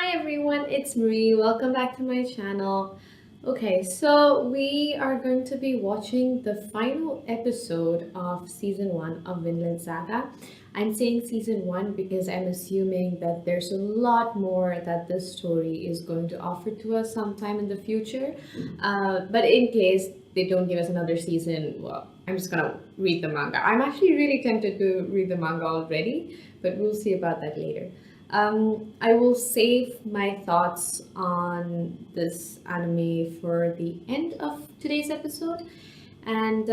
Hi everyone, it's Marie. Welcome back to my channel. Okay, so we are going to be watching the final episode of season 1 of Vinland Saga. I'm saying season 1 because I'm assuming that there's a lot more that this story is going to offer to us sometime in the future. But in case they don't give us another season, well, I'm just gonna read the manga. I'm actually really tempted to read the manga already, but we'll see about that later. I will save my thoughts on this anime for the end of today's episode, and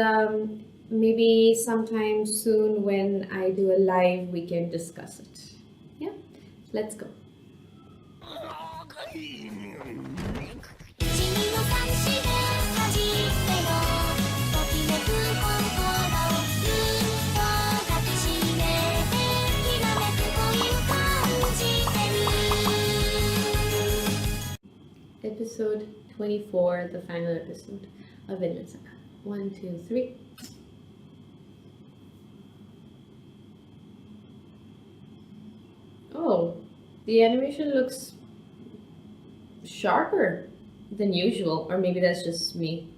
maybe sometime soon when I do a live, we can discuss it. Yeah, let's go. エピソード 24, the final episode of Vinland Saga. 1, 2, 3. Oh, the animation looks sharper than usual, or maybe that's just me.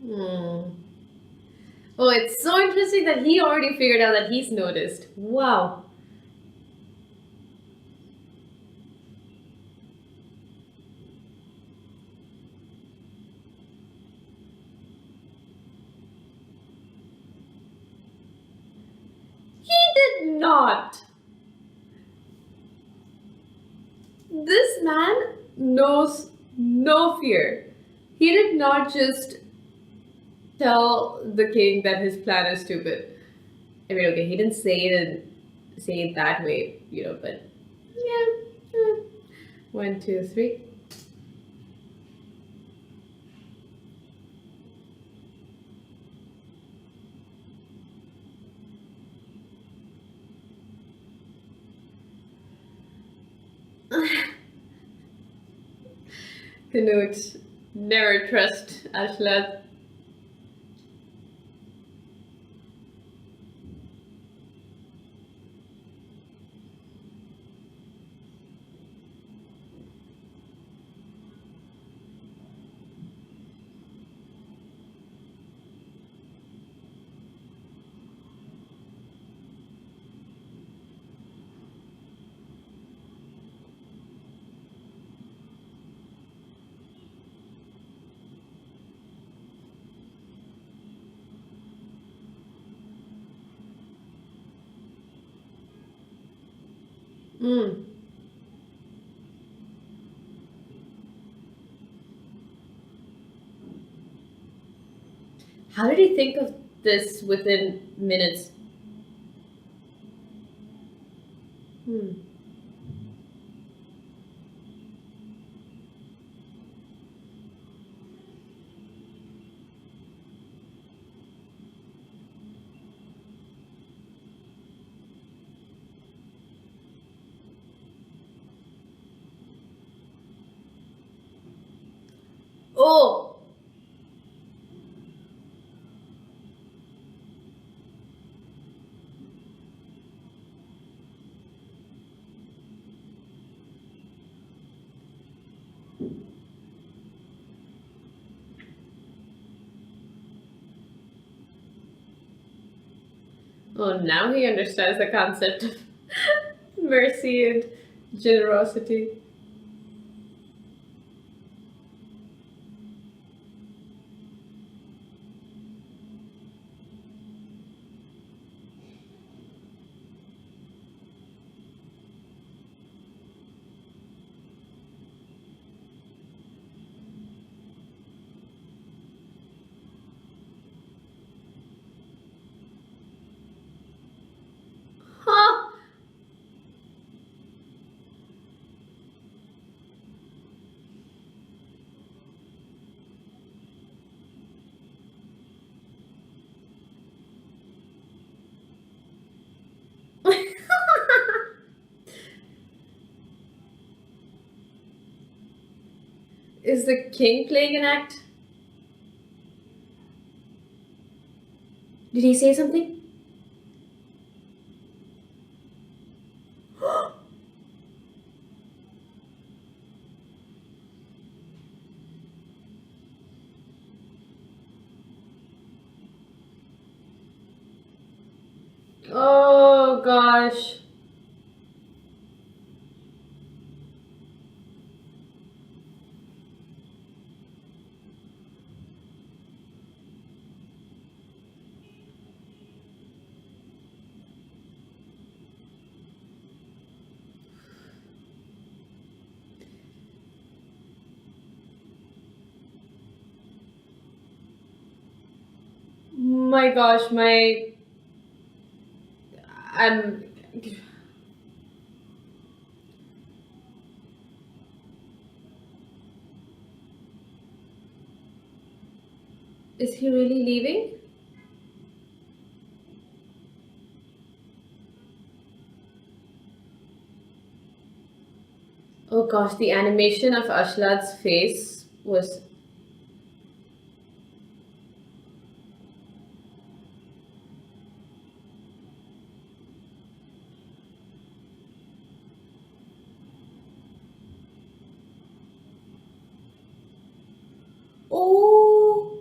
Hmm. Oh, it's so interesting that he already figured out that he's noticed. Wow. He did not. This man knows no fear. He did not just tell the king that his plan is stupid. I mean, okay, he didn't say it that way, but yeah. 1, 2, 3. Canute, never trust Ashlat. Mm. How did he think of this within minutes? Hmm. Oh! Oh, now he understands the concept of mercy and generosity. Is the king playing an act? Did he say something? Oh gosh. My gosh, I'm is he really leaving? Oh gosh, the animation of Ashlad's face was. Oh,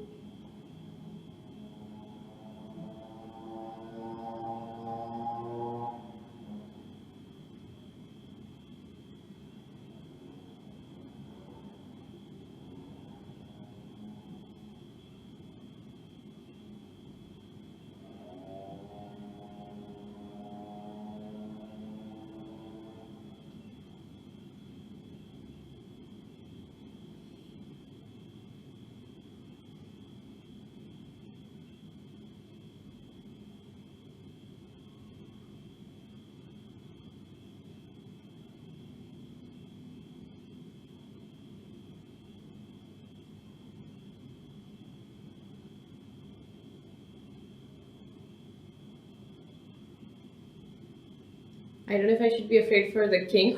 I don't know if I should be afraid for the king.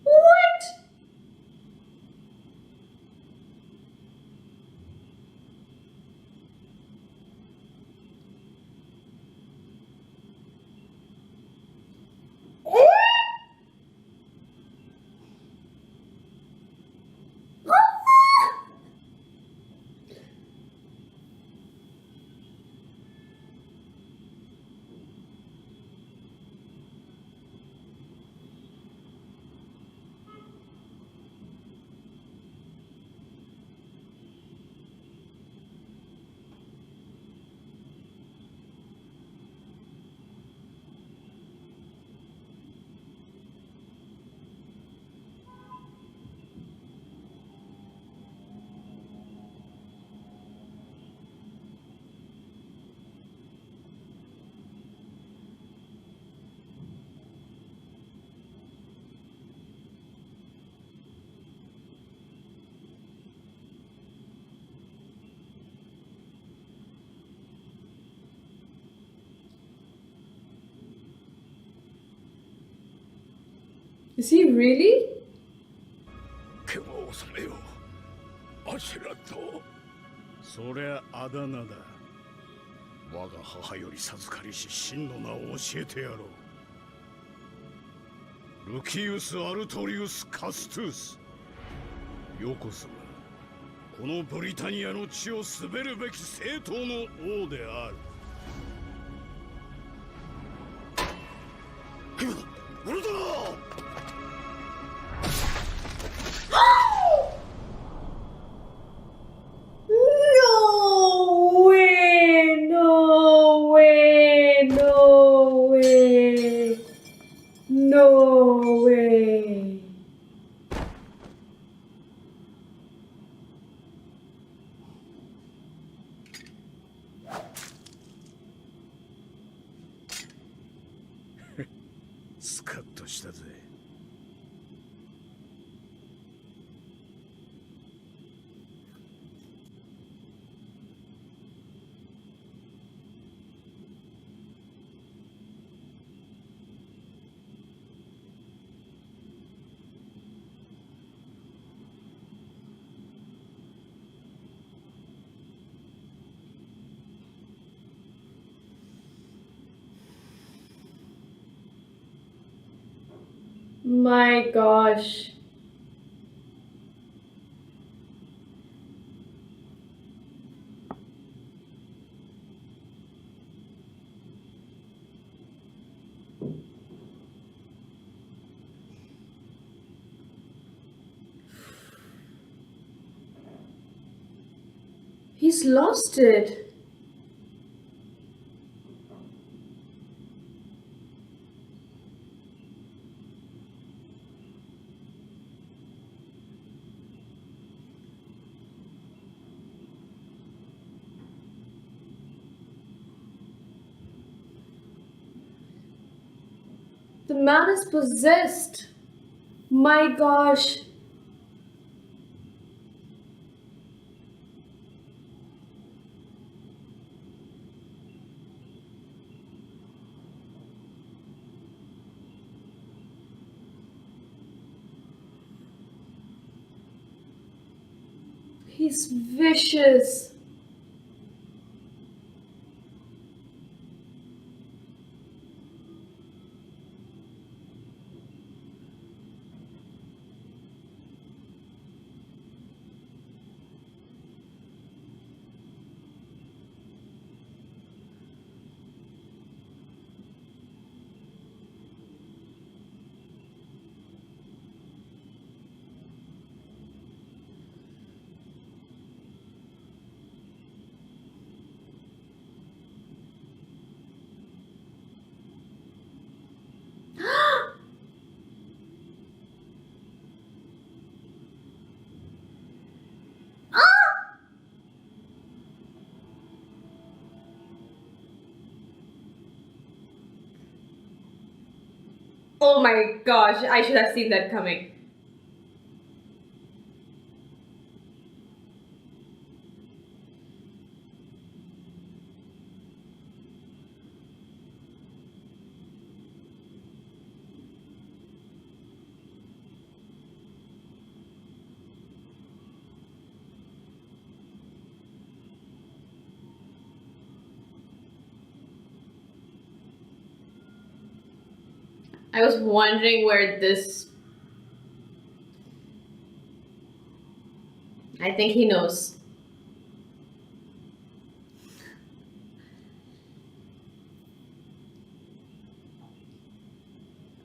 What? Is he really? 剣を収めよう。アシュラと。そりゃあだ名だ。我が母より授かりし真の名を教えてやろう。ルキウス・アルトリウス・カストゥス。よこそがこのブリタニアの地を滑るべき正統の王である。俺だな。No way! No way! No way! No way! My gosh. He's lost it. The man is possessed. My gosh. He's vicious. Oh my gosh, I should have seen that coming. I was wondering where this. I think he knows.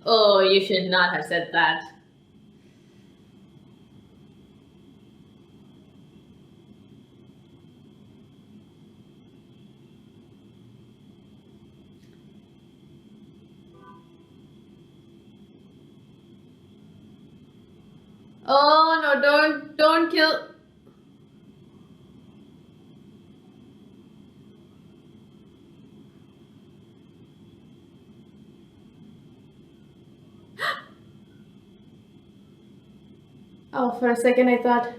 Oh, you should not have said that. Oh no, don't kill. Oh, for a second I thought.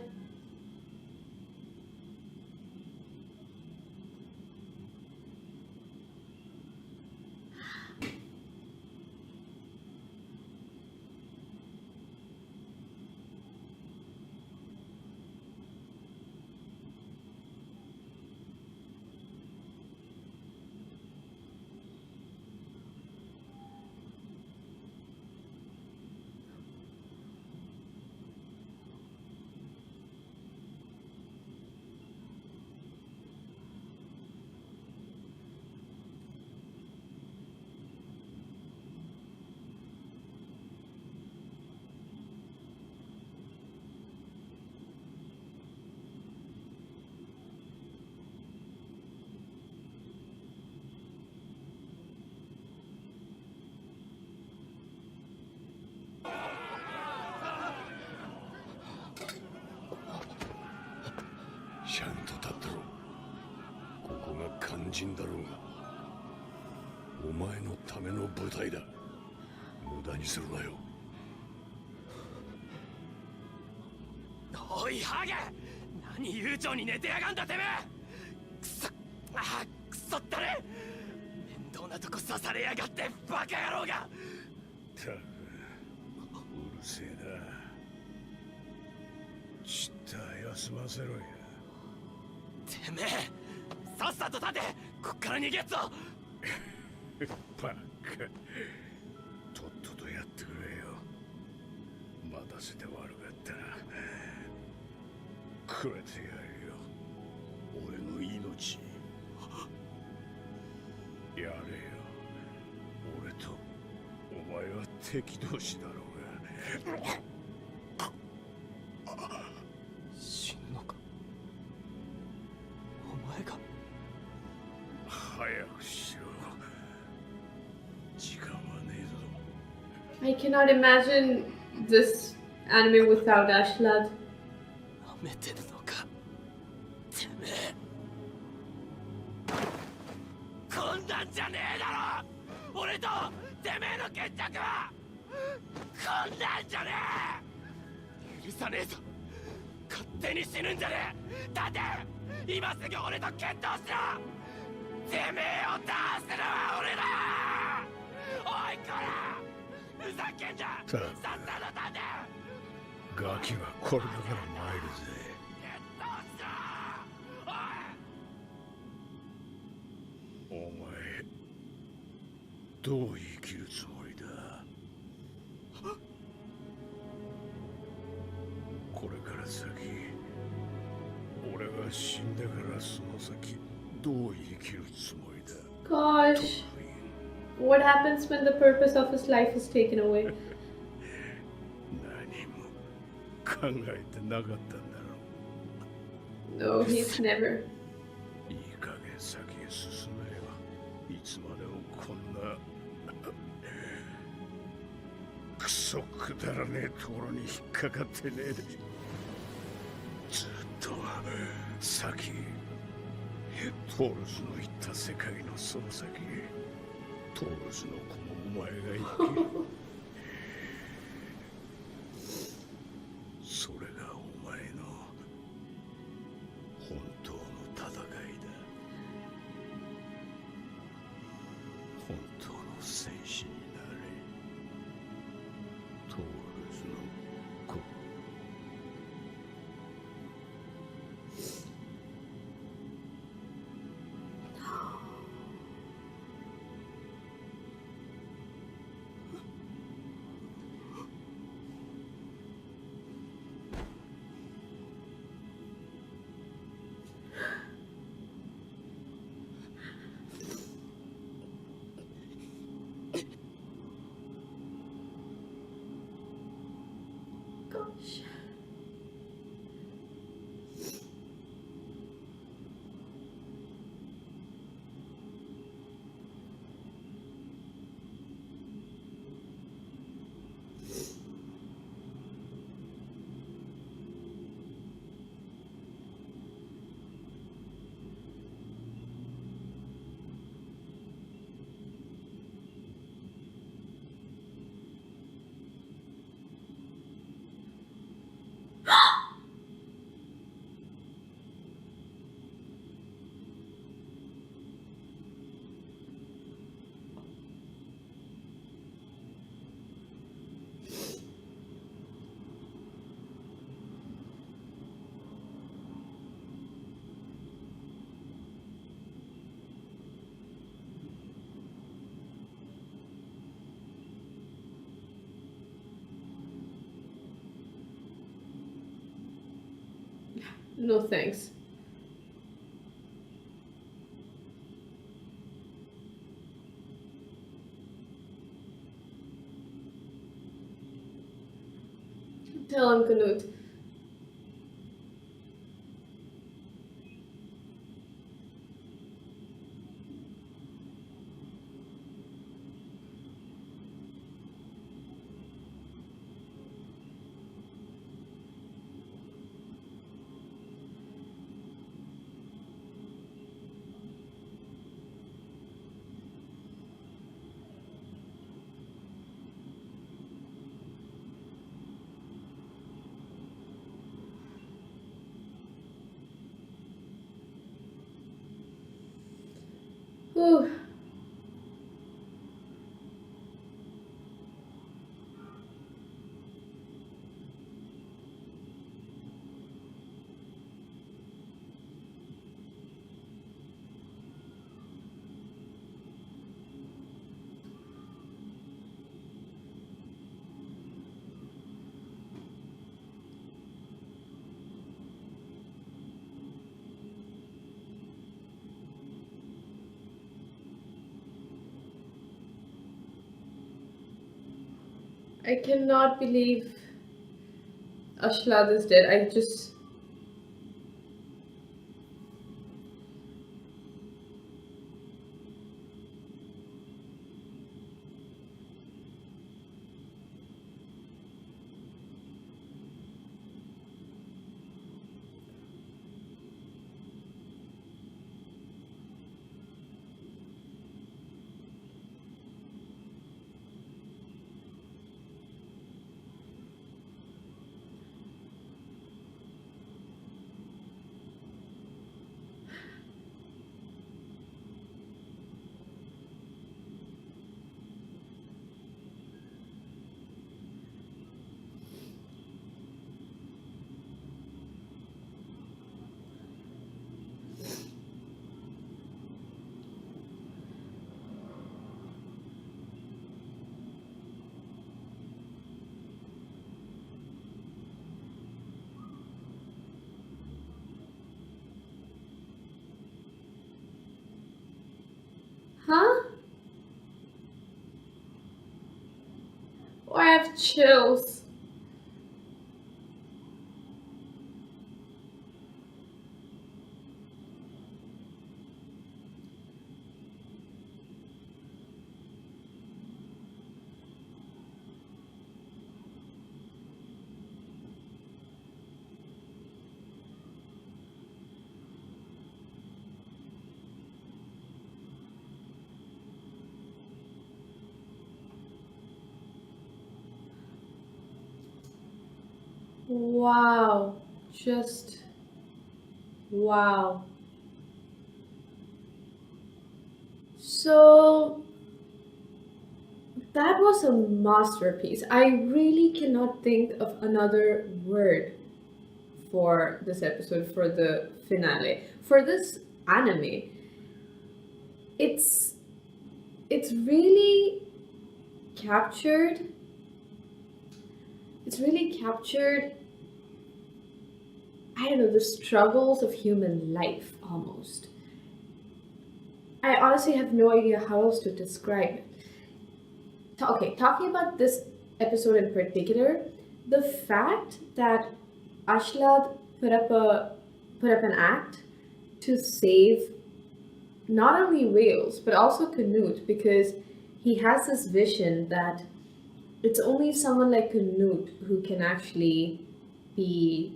ちゃんと立ってろ。ここが肝心だろうが。お前のための舞台だ。無駄にするなよ。おいハゲ、何悠長に寝てやがんだてめえ。くそ、ああくそったれ。面倒なとこ刺されやがってバカ野郎が。たくうるせえな。ちった休ませろや。てめえさっさと立て、こっから逃げっぞ。バカ、とっととやってくれよ。待たせて悪かったな。くれてやるよ、俺の命。やれよ、俺とお前は敵同士だろうが。死ぬのか、お前が。早くしろ、時間はねえぞ。 I cannot imagine this anime without Ashlad. なめてるのか、てめえ。こんなんじゃねえだろ、俺とてめえの決着は。こんなんじゃねえ、許さねえぞ。勝手に死ぬんじゃねえ。だって今すぐ俺と決闘しろ。てめえを倒すのは俺だ。おいこら、ふざけんな。さっさと立て。ガキはこれだから参るぜ。決闘しろ。おい、お前どう生きるつもりだ。これから先、俺が死んでからその先どう生きるつもりだ。 Gosh, what happens when the purpose of his life is taken away? 何も考えてなかったんだろ No, he's never. う。いい加減先へ進めよ。いつまでもこんなクソくだらねえところに引っかかってねえで、ずっと先、トールズの言った世界のその先、トールズの子もお前が生きる。それがお前の本当の戦いだ。本当の戦士になれ、トールズの子。Gosh. No thanks. Tell him, Canute. Whew. I cannot believe Ashlad is dead. I just. Huh? Oh, I have chills. Wow. Just wow. So that was a masterpiece. I really cannot think of another word for this episode, for the finale, for this anime. It's it's really captured. It's really captured. I don't know, the struggles of human life almost. I honestly have no idea how else to describe it. Okay, talking about this episode in particular, the fact that Ashlad put up an act to save not only Wales but also Canute, because he has this vision that it's only someone like Canute who can actually be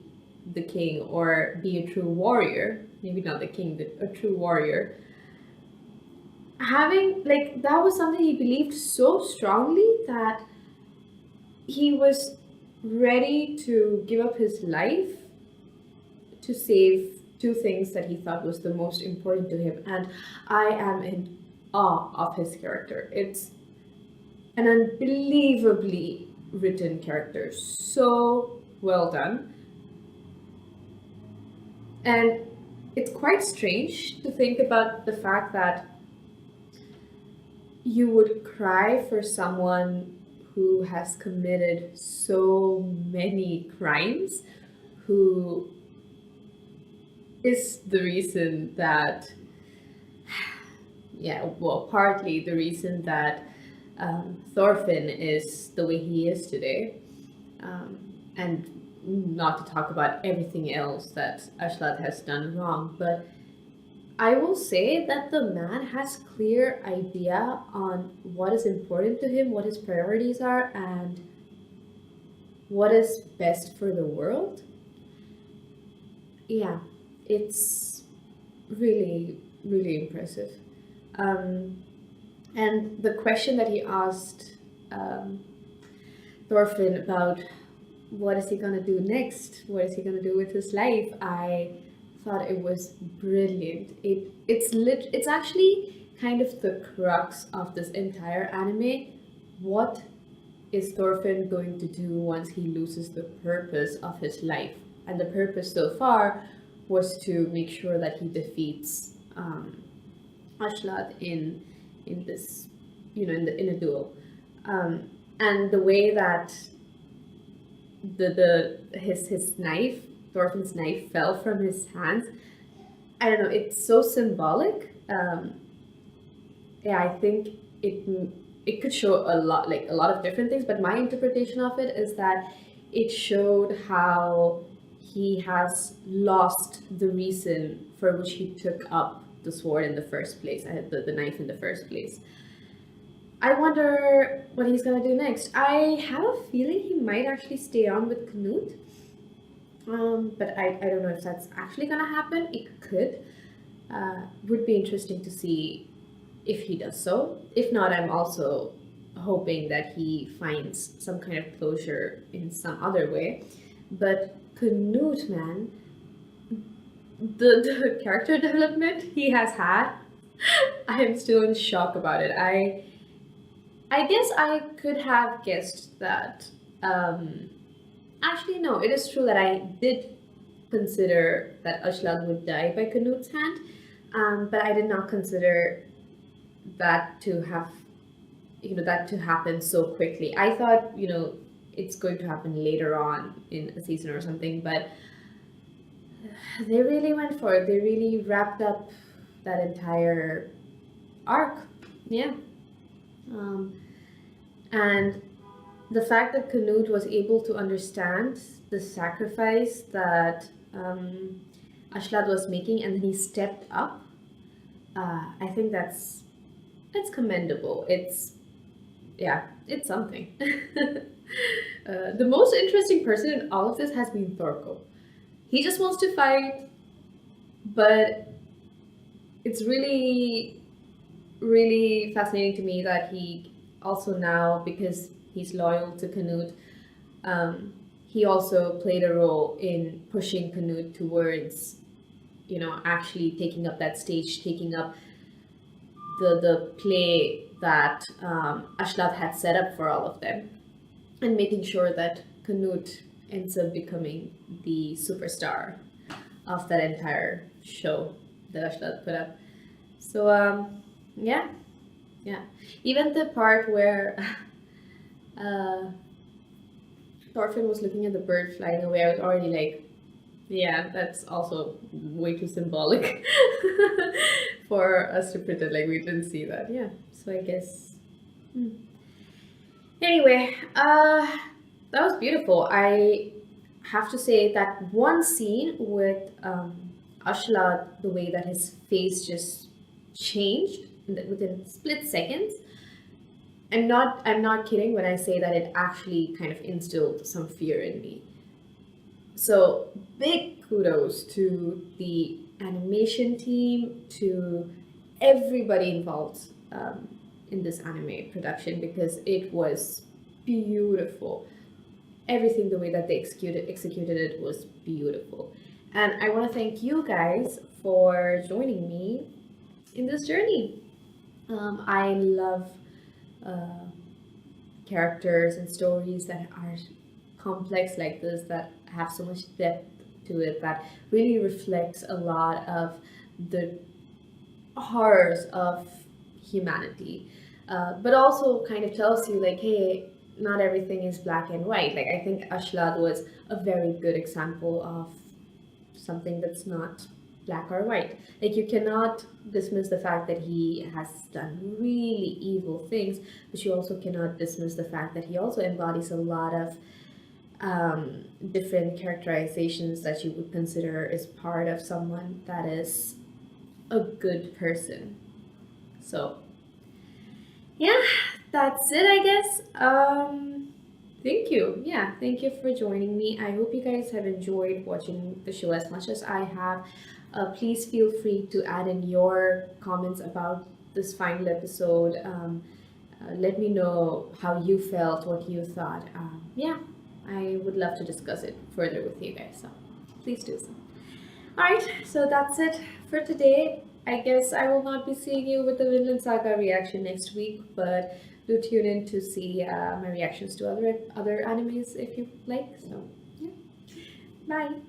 the king or be a true warrior. Maybe not the king, but a true warrior. Having, like, that was something he believed so strongly that he was ready to give up his life to save two things that he thought was the most important to him. And I am in awe of his character. It's an unbelievably written character. So well done. And it's quite strange to think about the fact that you would cry for someone who has committed so many crimes, who is the reason that, yeah, well, partly the reason that Thorfinn is the way he is today. And not to talk about everything else that Ashlad has done wrong, but I will say that the man has clear idea on what is important to him, what his priorities are, and what is best for the world. Yeah, it's really, really impressive. Um, and the question that he asked Thorfinn about what is he gonna do next? What is he gonna do with his life? I thought it was brilliant. It's actually kind of the crux of this entire anime. What is Thorfinn going to do once he loses the purpose of his life? And the purpose so far was to make sure that he defeats Ashlad in this, in a duel. And the way that his knife, Thorfinn's knife, fell from his hands. I don't know. It's so symbolic. Yeah, I think it could show a lot, like a lot of different things, but my interpretation of it is that it showed how he has lost the reason for which he took up the sword in the first place, the knife in the first place. I wonder what he's gonna do next. I have a feeling he might actually stay on with Knut. But I don't know if that's actually gonna happen. It could. Would be interesting to see if he does so. If not, I'm also hoping that he finds some kind of closure in some other way. But Knut, man, the character development he has had, I am still in shock about it. I guess I could have guessed that. Actually, no, it is true that I did consider that Ashlag would die by Knut's hand, but I did not consider that to have, that to happen so quickly. I thought, it's going to happen later on in a season or something, but they really went for it. They really wrapped up that entire arc. Yeah. And the fact that Canute was able to understand the sacrifice that Ashlad was making, and then he stepped up, I think that's commendable. It's something. The most interesting person in all of this has been Thorko. He just wants to fight, but it's really, really fascinating to me that he also now, because he's loyal to Canute, he also played a role in pushing Canute towards, actually taking up that stage, taking up the play that Ashlad had set up for all of them, and making sure that Canute ends up becoming the superstar of that entire show that Ashlad put up. So, yeah. Even the part where Thorfinn was looking at the bird flying away, I was already like, yeah, that's also way too symbolic for us to pretend like we didn't see that. Yeah, so I guess. Anyway, that was beautiful. I have to say that one scene with Ashlad, the way that his face just changed within split seconds. I'm not kidding when I say that it actually kind of instilled some fear in me. So big kudos to the animation team, to everybody involved in this anime production, because it was beautiful. Everything, the way that they executed it was beautiful. And I want to thank you guys for joining me in this journey. I love characters and stories that are complex like this, that have so much depth to it, that really reflects a lot of the horrors of humanity, but also kind of tells you like, hey, not everything is black and white. Like, I think Ashlad was a very good example of something that's not black or white. Like, you cannot dismiss the fact that he has done really evil things, but you also cannot dismiss the fact that he also embodies a lot of different characterizations that you would consider as part of someone that is a good person. So yeah, that's it, I guess. Thank you. Yeah, thank you for joining me. I hope you guys have enjoyed watching the show as much as I have. Please feel free to add in your comments about this final episode. Let me know how you felt, what you thought. Yeah, I would love to discuss it further with you guys, so please do so. Alright, so that's it for today. I guess I will not be seeing you with the Vinland Saga reaction next week, but do tune in to see my reactions to other animes if you like. So, yeah. Bye!